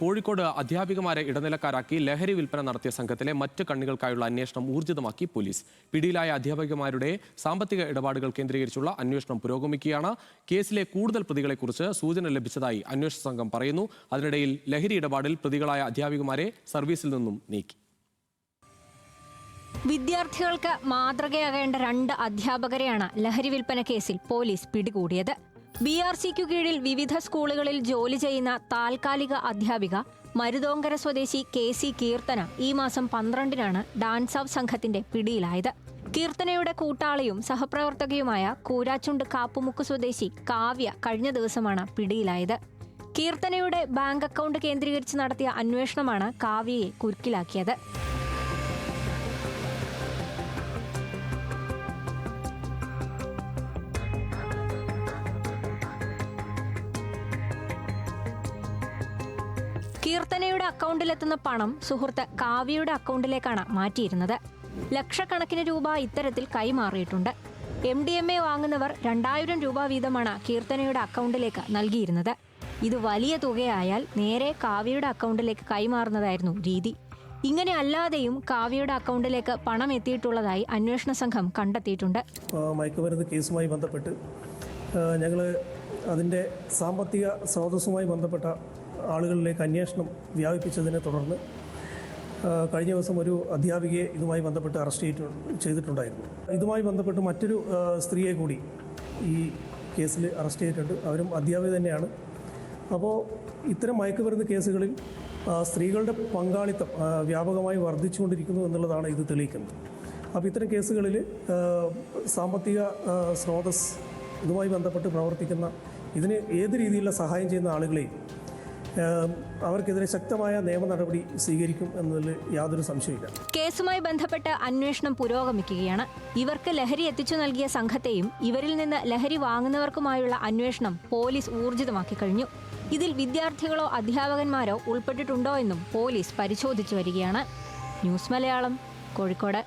കോഴിക്കോട് അധ്യാപികമാരെ ഇടനിലക്കാരാക്കി ലഹരി വിൽപ്പന നടത്തിയ സംഘത്തിലെ മറ്റ് കണ്ണികൾക്കായുള്ള അന്വേഷണം ഊർജിതമാക്കി പോലീസ്. പിടിയിലായ അധ്യാപികമാരുടെ സാമ്പത്തിക ഇടപാടുകൾ കേന്ദ്രീകരിച്ചുള്ള അന്വേഷണം പുരോഗമിക്കുകയാണ്. കേസിലെ കൂടുതൽ പ്രതികളെക്കുറിച്ച് സൂചന ലഭിച്ചതായി അന്വേഷണ സംഘം പറയുന്നു. അതിനിടയിൽ ലഹരി ഇടപാടിൽ പ്രതികളായ അധ്യാപികമാരെ സർവീസിൽ നിന്നും നീക്കി. വിദ്യാർത്ഥികൾക്ക് മാതൃകയാകേണ്ട 2 അധ്യാപകരെയാണ് ലഹരി വിൽപ്പന കേസിൽ പോലീസ് പിടികൂടിയത്. BRCയ്ക്കു കീഴിൽ വിവിധ സ്കൂളുകളിൽ ജോലി ചെയ്യുന്ന താൽക്കാലിക അധ്യാപിക മരുതോങ്കര സ്വദേശി KC കീർത്തന ഈ മാസം 12-നാണ് ഡാൻസ് ഓഫ് സംഘത്തിന്റെ പിടിയിലായത്. കീർത്തനയുടെ കൂട്ടാളിയും സഹപ്രവർത്തകയുമായ കൂരാച്ചുണ്ട് കാപ്പുമുക്ക് സ്വദേശി കാവ്യ കഴിഞ്ഞ ദിവസമാണ് പിടിയിലായത്. കീർത്തനയുടെ ബാങ്ക് അക്കൗണ്ട് കേന്ദ്രീകരിച്ച് നടത്തിയ അന്വേഷണമാണ് കാവ്യയെ കുരുക്കിലാക്കിയത്. കീർത്തനയുടെ അക്കൗണ്ടിലെത്തുന്ന പണം സുഹൃത്ത് കാവ്യയുടെ അക്കൗണ്ടിലേക്കാണ് മാറ്റിയിരുന്നത്. ലക്ഷക്കണക്കിന് രൂപ ഇത്തരത്തിൽ കൈമാറിയിട്ടുണ്ട്. MDMA വാങ്ങുന്നവർ 2000 രൂപ വീതമാണ് കീർത്തനയുടെ അക്കൗണ്ടിലേക്ക് നൽകിയിരുന്നത്. ഇത് വലിയ തുകയായാൽ നേരെ കാവ്യയുടെ അക്കൗണ്ടിലേക്ക് കൈമാറുന്നതായിരുന്നു രീതി. ഇങ്ങനെ അല്ലാതെയും കാവ്യയുടെ അക്കൗണ്ടിലേക്ക് പണം എത്തിയിട്ടുള്ളതായി അന്വേഷണ സംഘം കണ്ടെത്തിയിട്ടുണ്ട്. മയക്കുമരുന്ന് കേസുമായി ബന്ധപ്പെട്ട് ഞങ്ങൾ അതിൻ്റെ സാമ്പത്തിക സ്രോതസ്സുമായി ബന്ധപ്പെട്ട ആളുകളിലേക്ക് അന്വേഷണം വ്യാപിപ്പിച്ചതിനെ തുടർന്ന് കഴിഞ്ഞ ദിവസം ഒരു അധ്യാപികയെ ഇതുമായി ബന്ധപ്പെട്ട് അറസ്റ്റ് ചെയ്തിട്ടുണ്ടായിരുന്നു. ഇതുമായി ബന്ധപ്പെട്ട് മറ്റൊരു സ്ത്രീയെ കൂടി ഈ കേസിൽ അറസ്റ്റ് ചെയ്തിട്ടുണ്ട്. അവരും അധ്യാപിക തന്നെയാണ്. അപ്പോൾ ഇത്തരം മയക്കുമരുന്ന് കേസുകളിൽ സ്ത്രീകളുടെ പങ്കാളിത്തം വ്യാപകമായി വർദ്ധിച്ചുകൊണ്ടിരിക്കുന്നു എന്നുള്ളതാണ് ഇത് തെളിയിക്കുന്നത്. അപ്പോൾ ഇത്തരം കേസുകളിൽ സാമ്പത്തിക സ്രോതസ് ഇതുമായി ബന്ധപ്പെട്ട് പ്രവർത്തിക്കുന്ന ഇതിന് ഏത് രീതിയിലുള്ള സഹായം ചെയ്യുന്ന ആളുകളെയും അവർക്കെതിരെ ശക്തമായ നിയമ നടപടി സ്വീകരിക്കും എന്നതിൽ യാതൊരു സംശയമില്ല. കേസുമായി ബന്ധപ്പെട്ട് അന്വേഷണം പുരോഗമിക്കുകയാണ്. ഇവർക്ക് ലഹരി എത്തിച്ചു നൽകിയ സംഘത്തെയും ഇവരിൽ നിന്ന് ലഹരി വാങ്ങുന്നവർക്കുമായുള്ള അന്വേഷണം പോലീസ് ഊർജിതമാക്കി കഴിഞ്ഞു. ഇതിൽ വിദ്യാർത്ഥികളോ അധ്യാപകന്മാരോ ഉൾപ്പെട്ടിട്ടുണ്ടോ എന്നും പോലീസ് പരിശോധിച്ചു വരികയാണ്. ന്യൂസ് മലയാളം, കോഴിക്കോട്.